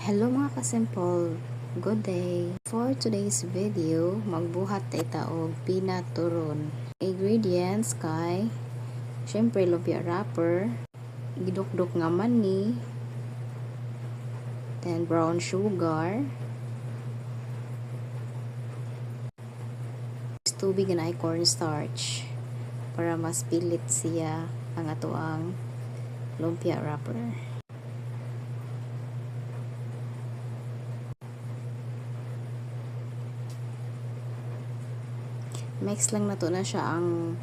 Hello mga kasimple, good day. For today's video, magbuhat tayo og peanut turon. Ingredients kay syempre lumpia wrapper, gidukduk nga mani, then brown sugar, tubig na cornstarch para mas pilit siya ang atoang lumpia wrapper. Mix lang nato na siya ang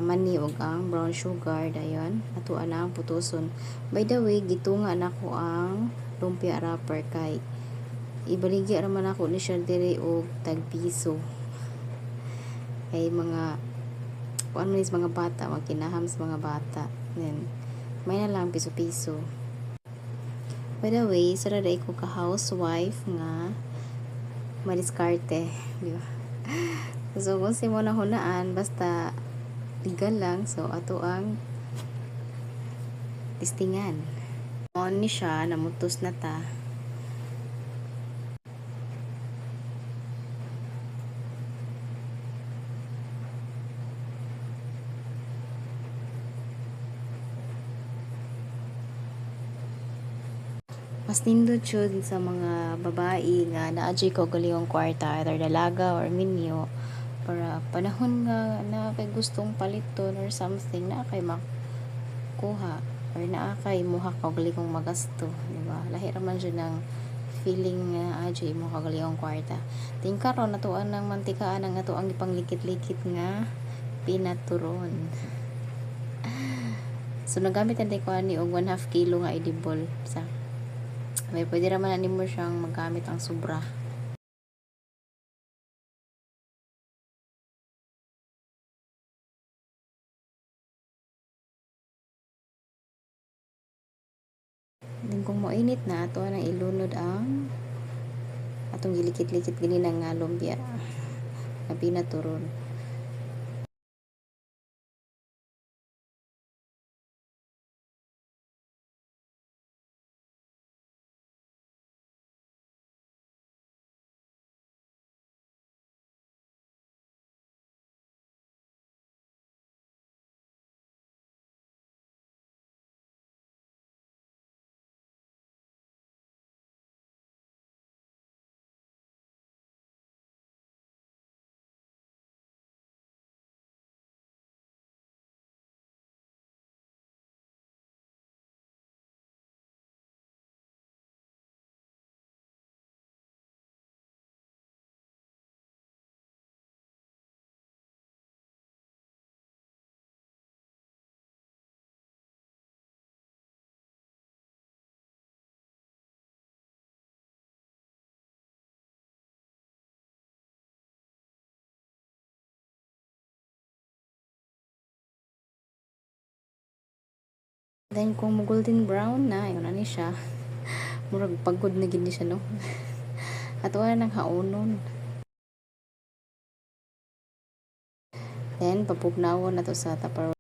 mani ug ang brown sugar dayon ato na ang putuson. By the way, gitunga na ko ang lumpia wrapper kay ibaligya raman ako ni siya diri og tag piso. Kay mga ano is mga bata, magkinaham sa mga bata. Then may na lang piso-piso. By the way, sara day ko ka housewife nga madiskarte, di ba? So, kung mo na hunaan, basta legal lang. So, ato ang listingan. On ni siya, namutos na ta. Mas nindot yun sa mga babae nga naadjay ko galiyong kwarta, either dalaga or minyo, para panahon nga na kay gustong paliton or something na kay makuha or na kay muha ka galiyong magasto, di ba? Lahi raman jud ng feeling nga adjay mo ka galiyong kwarta. Tingkaron natuan ng mantikaan ang ato ang ipanglikit-likit nga peanut turon. So nagamit ang ko ani og 1/2 kilo nga edible sa may pwede raman ani mo siyang magamit ang sobra. Then kung moinit na ato nang ilunod ang atong gilikit-likit gini nga lumpia na peanut turon. Then kung golden brown na, yun na ni siya. Murag pagod na gid ni siya no. Ato na nang haunon. Then papugnawan na to sa Tupperware.